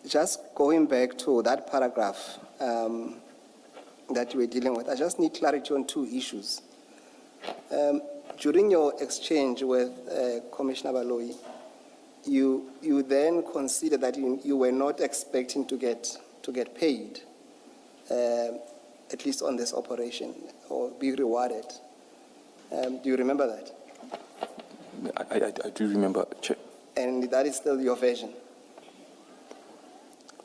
just going back to that paragraph that you were dealing with, I just need clarity on two issues. During your exchange with Commissioner Baloyi, you then considered that you were not expecting to get paid, at least on this operation, or be rewarded. Do you remember that? I do remember, Chair. And that is still your version?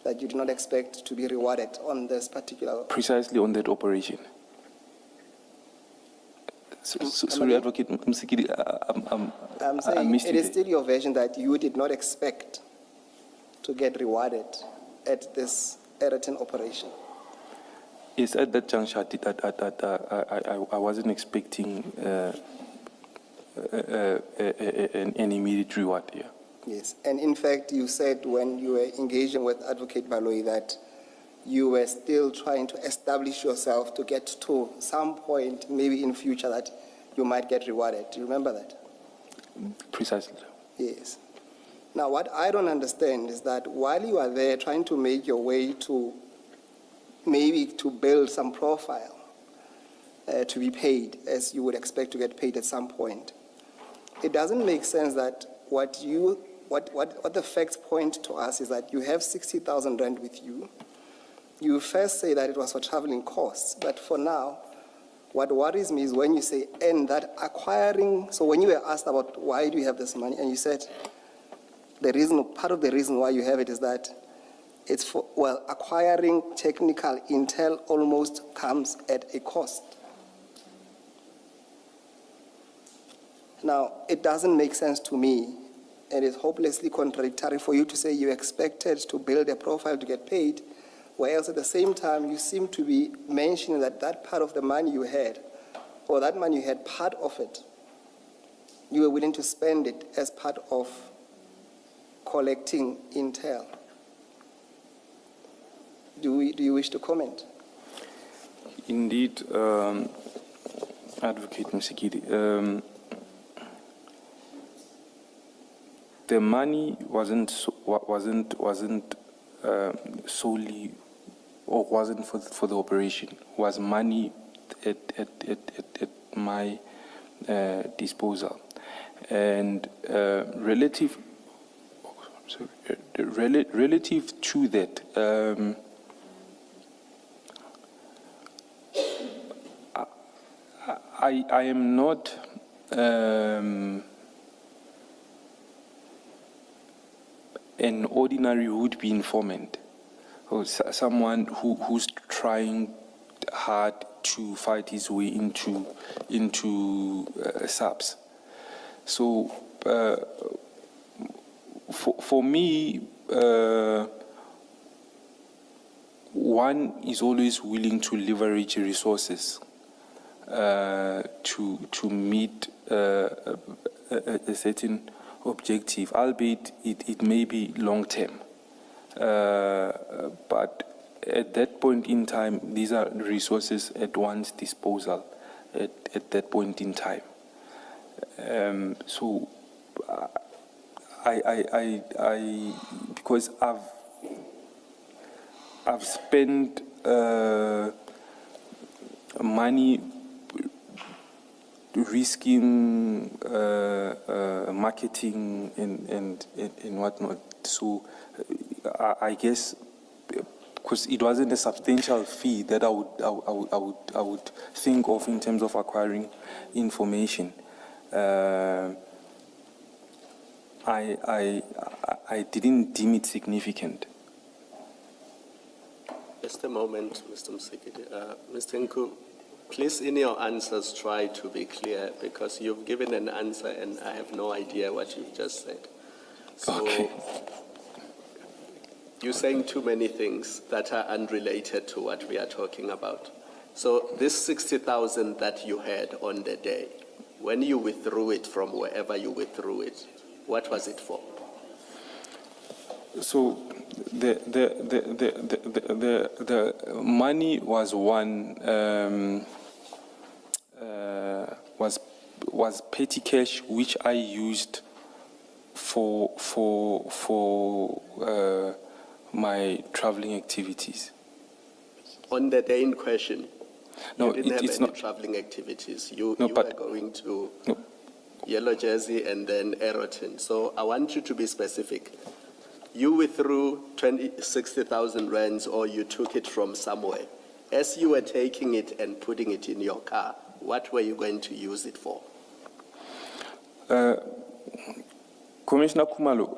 That you did not expect to be rewarded on this particular... Precisely on that operation. Sorry, Advocate Msikidi, I'm saying it is still your version that you did not expect to get rewarded at this R10 operation. Yes, at that juncture, I wasn't expecting an immediate reward here. Yes, and in fact, you said when you were engaging with Advocate Baloyi that you were still trying to establish yourself to get to some point, maybe in future, that you might get rewarded. Do you remember that? Precisely. Yes. Now, what I don't understand is that while you are there trying to make your way to maybe to build some profile to be paid, as you would expect to get paid at some point, it doesn't make sense that what the facts point to us is that you have 60,000 rand with you. You first say that it was for traveling costs, but for now, what worries me is when you say, and that acquiring, so when you were asked about why do you have this money, and you said part of the reason why you have it is that it's for, well, acquiring technical intel almost comes at a cost. Now, it doesn't make sense to me, and it's hopelessly contradictory for you to say you expected to build a profile to get paid, whereas at the same time you seem to be mentioning that that part of the money you had, or that money you had, part of it, you were willing to spend it as part of collecting intel. Do you wish to comment? Indeed, Advocate Msikidi, the money wasn't solely, or wasn't for the operation. Was money at my disposal, and relative to that. I am not an ordinary would-be informant, or someone who's trying hard to fight his way into subs. So for me, one is always willing to leverage resources to meet a certain objective, albeit it may be long term. But at that point in time, these are resources at one's disposal at that point in time. So I because I've spent money risking marketing and whatnot. So I guess because it wasn't a substantial fee that I would think of in terms of acquiring information. I didn't deem it significant. Just a moment, Mr. Msikidi. Mr. Nku, please, in your answers, try to be clear, because you've given an answer and I have no idea what you've just said. So okay. You're saying too many things that are unrelated to what we are talking about. So this 60,000 that you had on the day, when you withdrew it from wherever you withdrew it, what was it for? So the money was was petty cash, which I used for my traveling activities. On the day in question, No, you didn't have it's any not. traveling activities. You No, were but- going to No. Yellow Jersey and then Aeroton. So I want you to be specific. You withdrew 60,000 rands or you took it from somewhere. As you were taking it and putting it in your car, what were you going to use it for? Commissioner Khumalo,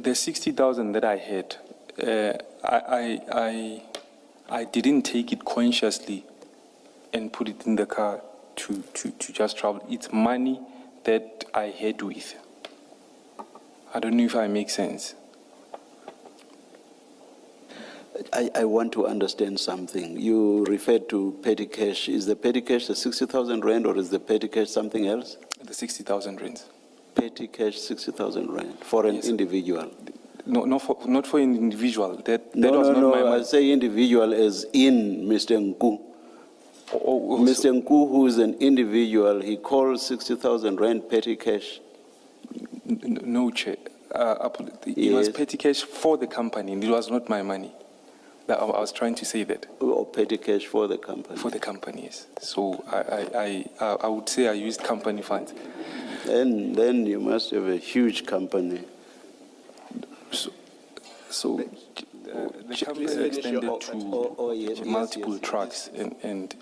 the 60,000 that I had, I didn't take it consciously and put it in the car to just travel. It's money that I had with. I don't know if I make sense. I want to understand something. You referred to petty cash. Is the petty cash the 60,000 rand or is the petty cash something else? The 60,000 rands. Petty cash 60,000 rand for an Yes. individual. No, not for an individual. That No, was no, not my no. I money. say individual as in Mr. Nku. Oh, Mr. Nku, who is an individual, he calls 60,000 rand petty cash. No, Chair. It was Yes. petty cash for the company. It was not my money. I was trying to say that. Or petty cash for the company. For the companies. So I would say I used company funds. Then you must have a huge company. So the company Please finish your extended offer. to Yes, multiple yes, trucks, and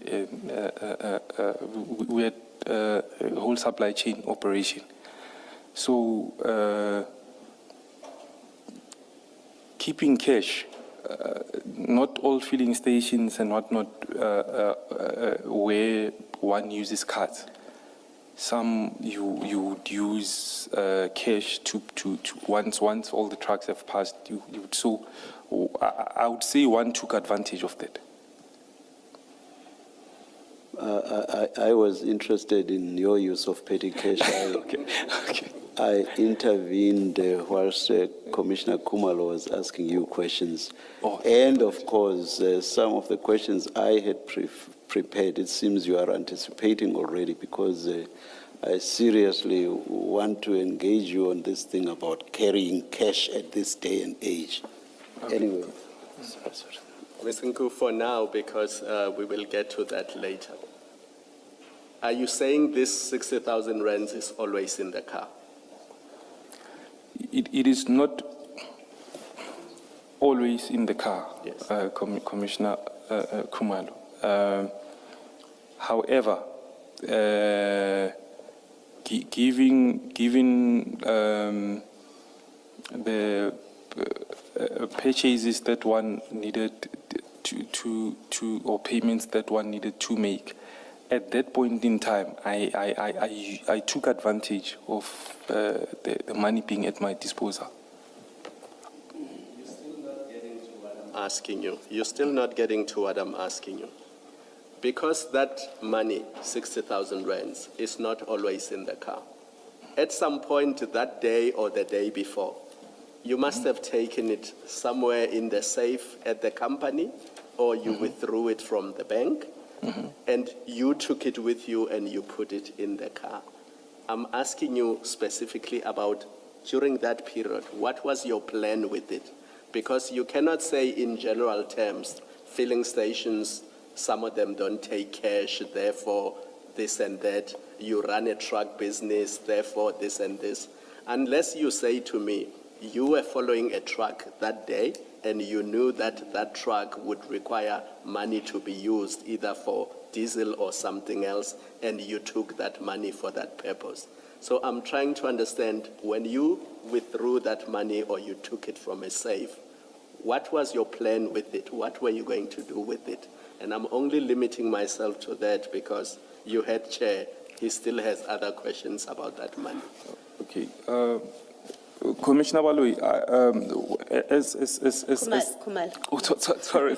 we had a whole supply chain operation. So keeping cash, not all filling stations and whatnot where one uses cards. Some you would use cash to once all the trucks have passed. You would, so I would say one took advantage of that. I was interested in your use of petty cash. Okay. I intervened whilst Commissioner Khumalo was asking you questions. Oh. And of course, some of the questions I had prepared, it seems you are anticipating already because I seriously want to engage you on this thing about carrying cash at this day and age. Okay. Anyway. Ms. Nku, for now, because we will get to that later. Are you saying this 60,000 rands is always in the car? It is not always in the car, Yes. Commissioner Khumalo. However, given the purchases that one needed to or payments that one needed to make, at that point in time, I took advantage of the money being at my disposal. Asking you. You're still not getting to what I'm asking you. Because that money, 60,000 rands, is not always in the car. At some point that day or the day before, you must have taken it somewhere in the safe at the company, or you withdrew it from the bank, and you took it with you and you put it in the car. I'm asking you specifically about, during that period, what was your plan with it? Because you cannot say in general terms, filling stations, some of them don't take cash, therefore this and that. You run a truck business, therefore this and this. Unless you say to me, you were following a truck that day and you knew that that truck would require money to be used either for diesel or something else, and you took that money for that purpose. So I'm trying to understand, when you withdrew that money or you took it from a safe, what was your plan with it? What were you going to do with it? And I'm only limiting myself to that because you had chair. He still has other questions about that money. Okay. Commissioner Baloi, Khumalo. Oh, sorry.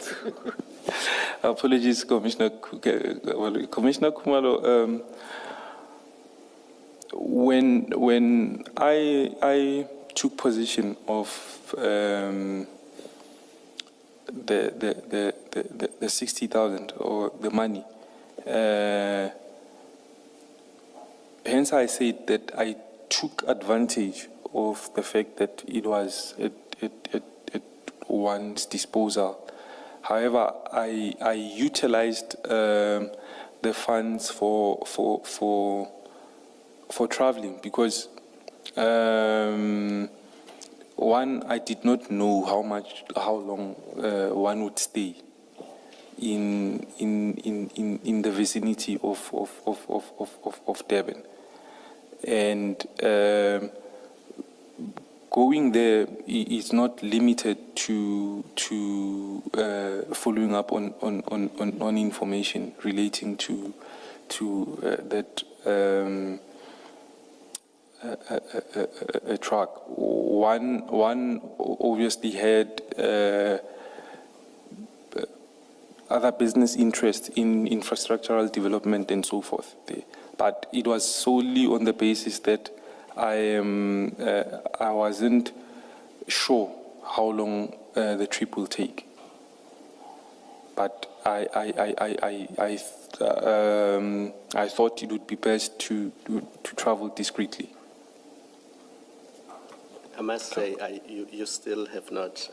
Apologies, Commissioner Baloi. Commissioner Khumalo, when I took possession of the 60,000 or the money, hence I said that I took advantage of the fact that it one's disposal. However, I utilized the funds for traveling because one, I did not know how long one would stay in the vicinity of Durban, and going there is not limited to following up on information relating to that a truck. One obviously had other business interests in infrastructural development and so forth there. But it was solely on the basis that I wasn't sure how long the trip will take. But I thought it would be best to travel discreetly. I must say, you still have not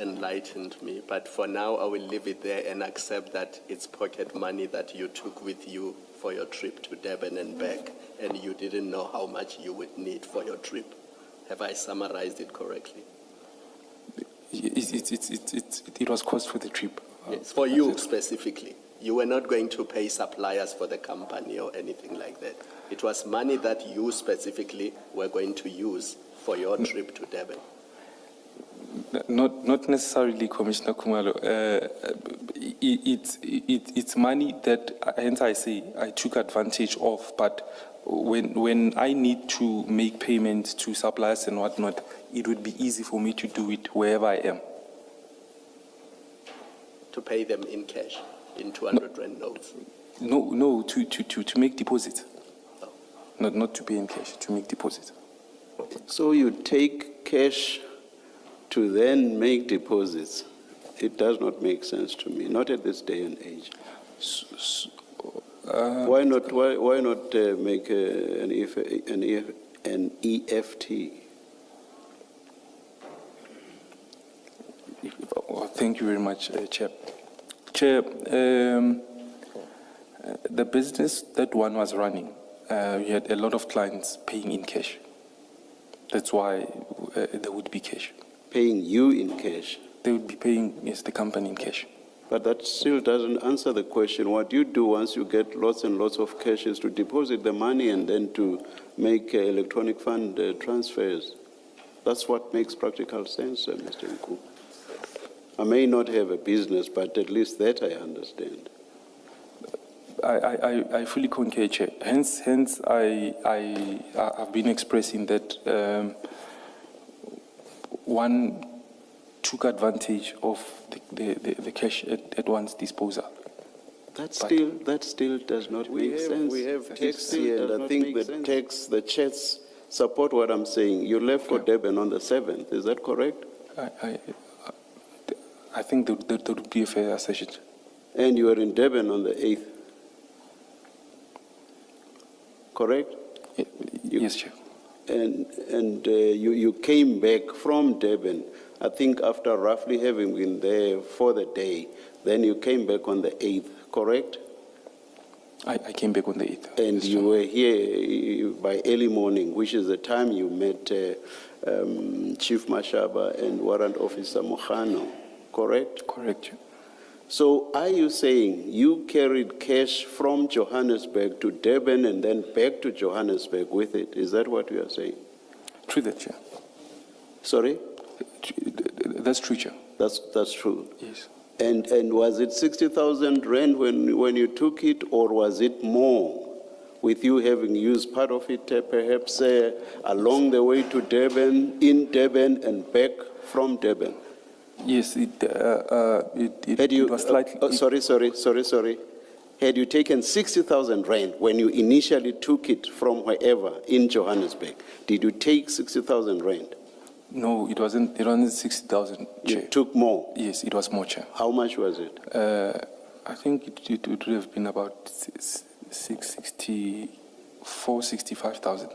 enlightened me, but for now I will leave it there and accept that it's pocket money that you took with you for your trip to Durban and back, and you didn't know how much you would need for your trip. Have I summarized it correctly? It was cost for the trip. Yes, for you specifically. You were not going to pay suppliers for the company or anything like that. It was money that you specifically were going to use for your trip to Durban. Not necessarily, Commissioner Khumalo. It's money that, hence I say, I took advantage of. But when I need to make payments to suppliers and whatnot, it would be easy for me to do it wherever I am. To pay them in cash, in 200 rand notes? No, to make deposits. Oh. Not to pay in cash, to make deposits. So you take cash to then make deposits. It does not make sense to me, not at this day and age. Why not make an EFT? Thank you very much, Chair. Chair, the business that one was running, we had a lot of clients paying in cash. That's why there would be cash. Paying you in cash? They would be paying, yes, the company in cash. But that still doesn't answer the question. What you do once you get lots and lots of cash is to deposit the money and then to make electronic fund transfers. That's what makes practical sense, Mr. Nku. I may not have a business, but at least that I understand. I fully concur, Chair. Hence I've been expressing that one took advantage of the cash at one's disposal. That still does not make sense. We have tax here, and I think the checks support what I'm saying. You left for Durban on the 7th, is that correct? I think that would be a fair assertion. And you were in Durban on the 8th, correct? Yes, Chair. And you came back from Durban, I think after roughly having been there for the day, then you came back on the 8th, correct? I came back on the 8th. And you were here by early morning, which is the time you met Chief Mashaba and Warrant Officer Mohano, correct? Correct, Chair. So are you saying you carried cash from Johannesburg to Durban and then back to Johannesburg with it? Is that what you are saying? True, that, Chair. Sorry? That's true, Chair. That's true. Yes. And was it 60,000 rand when you took it, or was it more, with you having used part of it perhaps along the way to Durban, in Durban, and back from Durban? Yes, it was slightly... Sorry. Had you taken 60,000 rand when you initially took it from wherever in Johannesburg, did you take 60,000 rand? No, it wasn't 60,000, Chair. You took more? Yes, it was more, Chair. How much was it? I think it would have been about 65,000.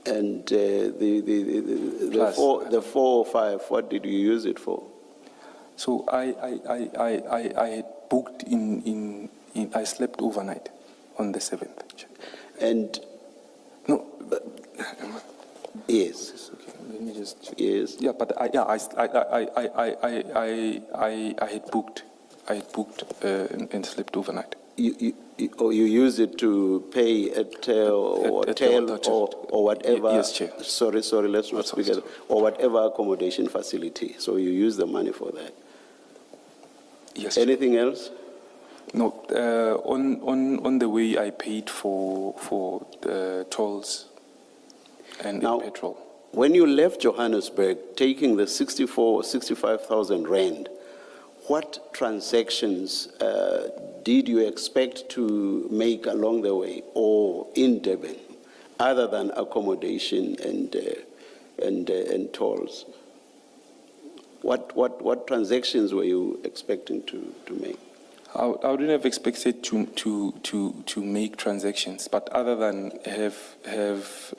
And the Plus. 4 or 5, what did you use it for? So I had booked I slept overnight on the 7th. And No, yes, okay, let me just. yes. Yeah, but I had booked. I had booked and slept overnight. Or you use it to pay at hotel or whatever. Yes, Chair. Sorry, let's not speak at, or whatever accommodation facility. So you use the money for that. Yes. Chair. Anything else? No, on the way I paid for the tolls and Now, petrol. When you left Johannesburg, taking the 64 or 65,000 rand, what transactions did you expect to make along the way or in Durban, other than accommodation and tolls? What transactions were you expecting to make? I wouldn't have expected to make transactions, but other than have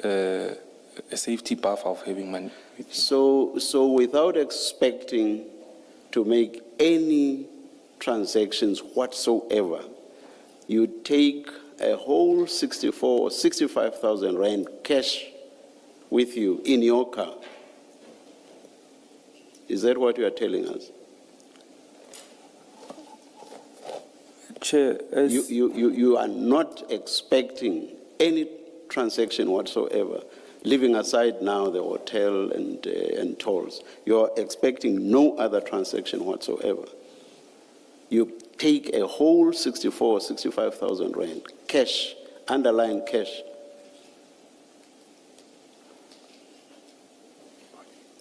a safety buffer of having money. So without expecting to make any transactions whatsoever, you take a whole 64 or 65,000 rand cash with you in your car. Is that what you are telling us? Chair, as You are not expecting any transaction whatsoever, leaving aside now the hotel and tolls. You're expecting no other transaction whatsoever. You take a whole 64 or 65,000 rand cash, underlying cash.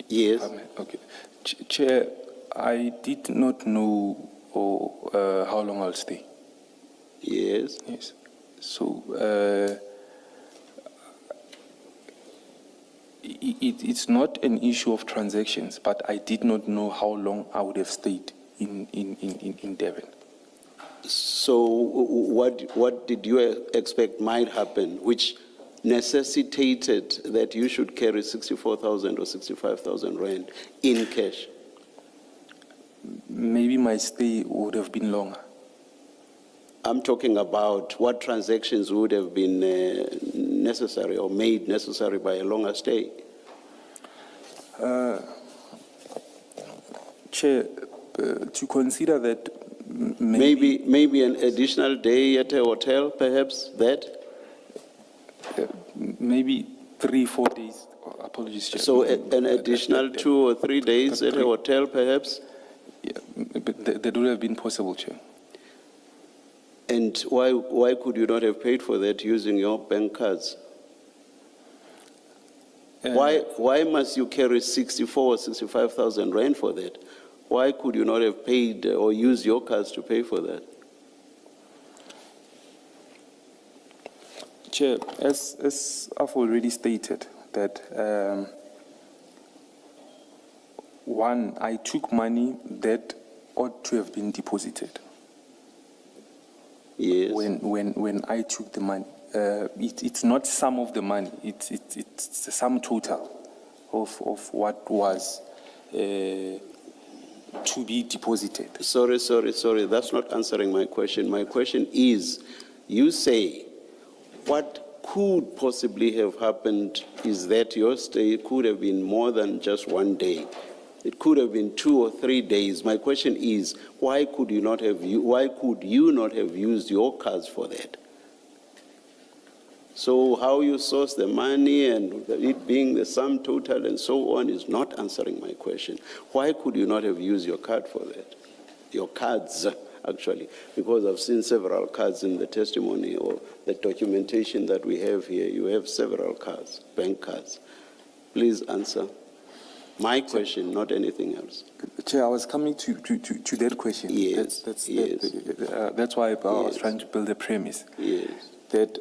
Yes. Okay, Chair, I did not know how long I'll stay. Yes. Yes. So it's not an issue of transactions, but I did not know how long I would have stayed in Durban. So what did you expect might happen, which necessitated that you should carry 64,000 or 65,000 rand in cash? Maybe my stay would have been longer. I'm talking about what transactions would have been necessary or made necessary by a longer stay. Chair, to consider that Maybe an additional day at a hotel, perhaps, that? maybe 3-4 days. Apologies, Chair. So an additional 2 or 3 days at a hotel, perhaps? Yeah, but that would have been possible, Chair. And why could you not have paid for that using your bank cards? Why must you carry 64 or 65,000 rand for that? Why could you not have paid or used your cards to pay for that? Chair, as I've already stated, that one, I took money that ought to have been deposited. Yes. When I took the money, it's not some of the money. It's the sum total of what was to be deposited. Sorry. That's not answering my question. My question is, you say what could possibly have happened is that your stay could have been more than just 1 day. It could have been 2 or 3 days. My question is, why could you not have used your cards for that? So how you source the money and it being the sum total and so on is not answering my question. Why could you not have used your card for that? Your cards, actually, because I've seen several cards in the testimony or the documentation that we have here. You have several cards, bank cards. Please answer my question, not anything else. Chair, I was coming to that question. Yes, That's why I was trying to build a premise. Yes. That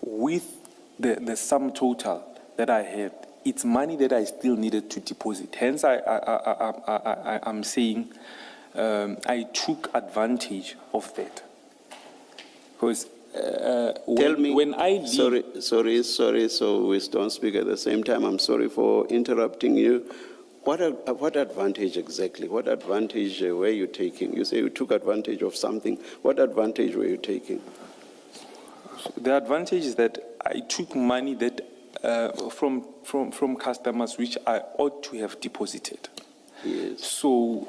with the sum total that I had, it's money that I still needed to deposit. Hence, I'm saying I took advantage of that. Because Tell me. when I leave. Sorry, so we don't speak at the same time. I'm sorry for interrupting you. What advantage exactly? What advantage were you taking? You say you took advantage of something. What advantage were you taking? The advantage is that I took money that from customers which I ought to have deposited. Yes. So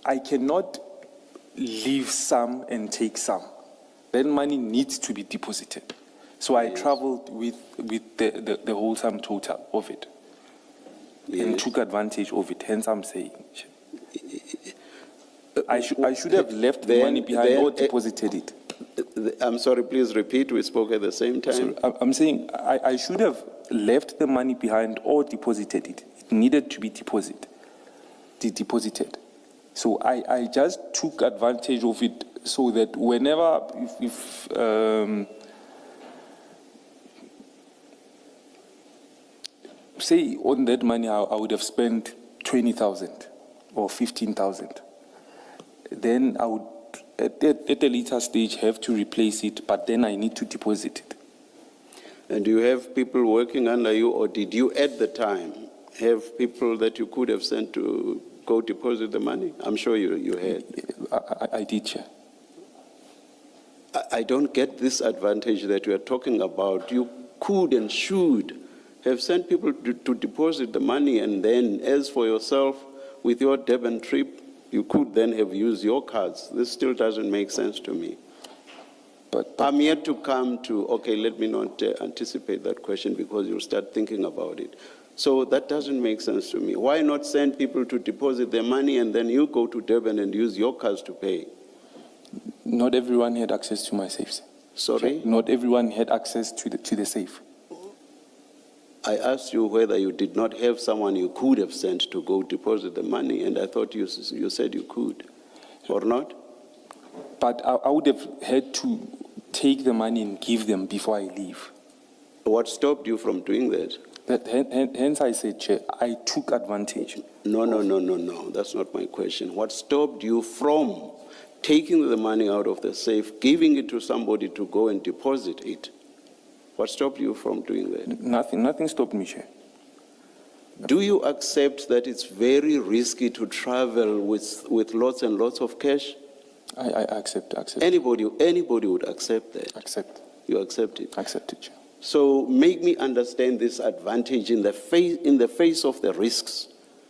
I cannot leave some and take some. That money needs to be deposited. So I traveled with the whole sum total of it and took advantage of it. Hence, I'm saying I should have left the money behind or deposited it. I'm sorry, please repeat. We spoke at the same time. Sorry, I'm saying I should have left the money behind or deposited it. It needed to be deposited. So I just took advantage of it so that whenever, if say on that money I would have spent 20,000 or 15,000, then I would at a later stage have to replace it, but then I need to deposit it. And do you have people working under you, or did you at the time have people that you could have sent to go deposit the money? I'm sure you had. I did, Chair. I don't get this advantage that you are talking about. You could and should have sent people to deposit the money, and then as for yourself, with your Durban trip, you could then have used your cards. This still doesn't make sense to me. But I'm yet to come to, okay, let me not anticipate that question because you'll start thinking about it. So that doesn't make sense to me. Why not send people to deposit their money and then you go to Durban and use your cards to pay? not everyone had access to my safes. Sorry? Not everyone had access to the safe. I asked you whether you did not have someone you could have sent to go deposit the money, and I thought you said you could, or not? But I would have had to take the money and give them before I leave. What stopped you from doing that? Hence I said, Chair, I took advantage. No. That's not my question. What stopped you from taking the money out of the safe, giving it to somebody to go and deposit it? What stopped you from doing that? Nothing stopped me, Chair. Do you accept that it's very risky to travel with lots and lots of cash? I accept. Anybody would accept that. Accept. You accept it? Accept it, Chair. So make me understand this advantage in the face of the risks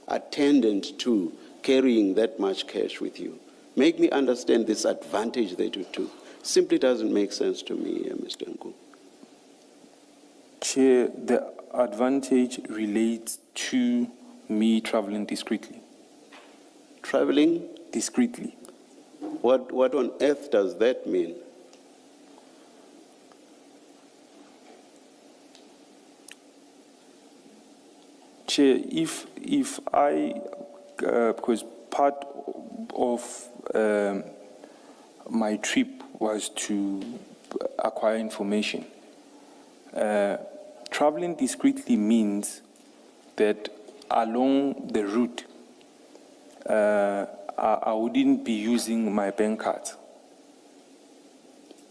attendant to carrying that much cash with you. Make me understand this advantage that you took. Simply doesn't make sense to me, Mr. Nku. Chair, the advantage relates to me traveling discreetly. Traveling? Discreetly. What on earth does that mean? Chair, if I, because part of my trip was to acquire information, traveling discreetly means that along the route, I wouldn't be using my bank cards.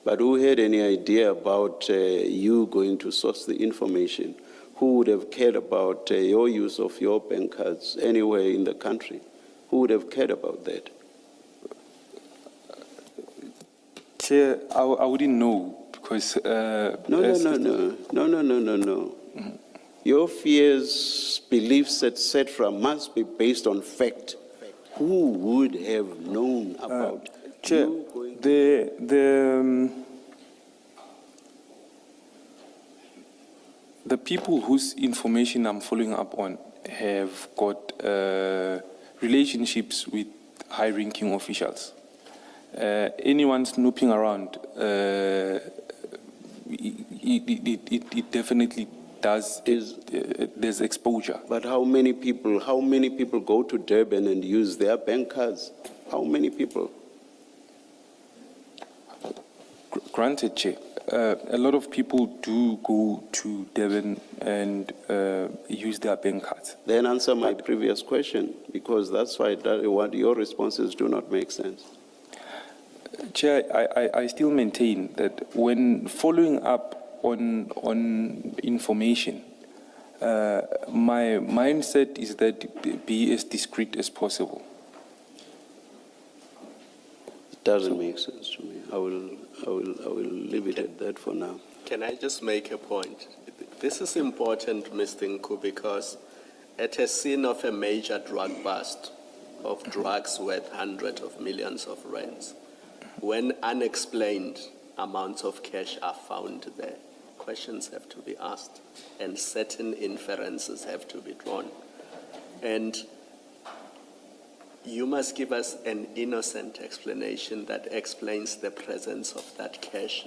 But who had any idea about you going to source the information? Who would have cared about your use of your bank cards anywhere in the country? Who would have cared about that? Chair, I wouldn't know because... No. Mm-hmm. Your fears, beliefs, etc. must be based on fact. Who would have known about Chair, you going the people whose information I'm following up on have got relationships with high-ranking officials. Anyone snooping around, it definitely does. There's exposure. But how many people go to Durban and use their bank cards? How many people? Granted, Chair. A lot of people do go to Durban and use their bank cards. Then answer my previous question, because that's why your responses do not make sense. Chair, I still maintain that when following up on information, my mindset is that be as discreet as possible. It doesn't make sense to me. I will leave it at that for now. Can I just make a point? This is important, Mr. Nku, because at a scene of a major drug bust, of drugs worth hundreds of millions of rands, when unexplained amounts of cash are found there, questions have to be asked and certain inferences have to be drawn. And you must give us an innocent explanation that explains the presence of that cash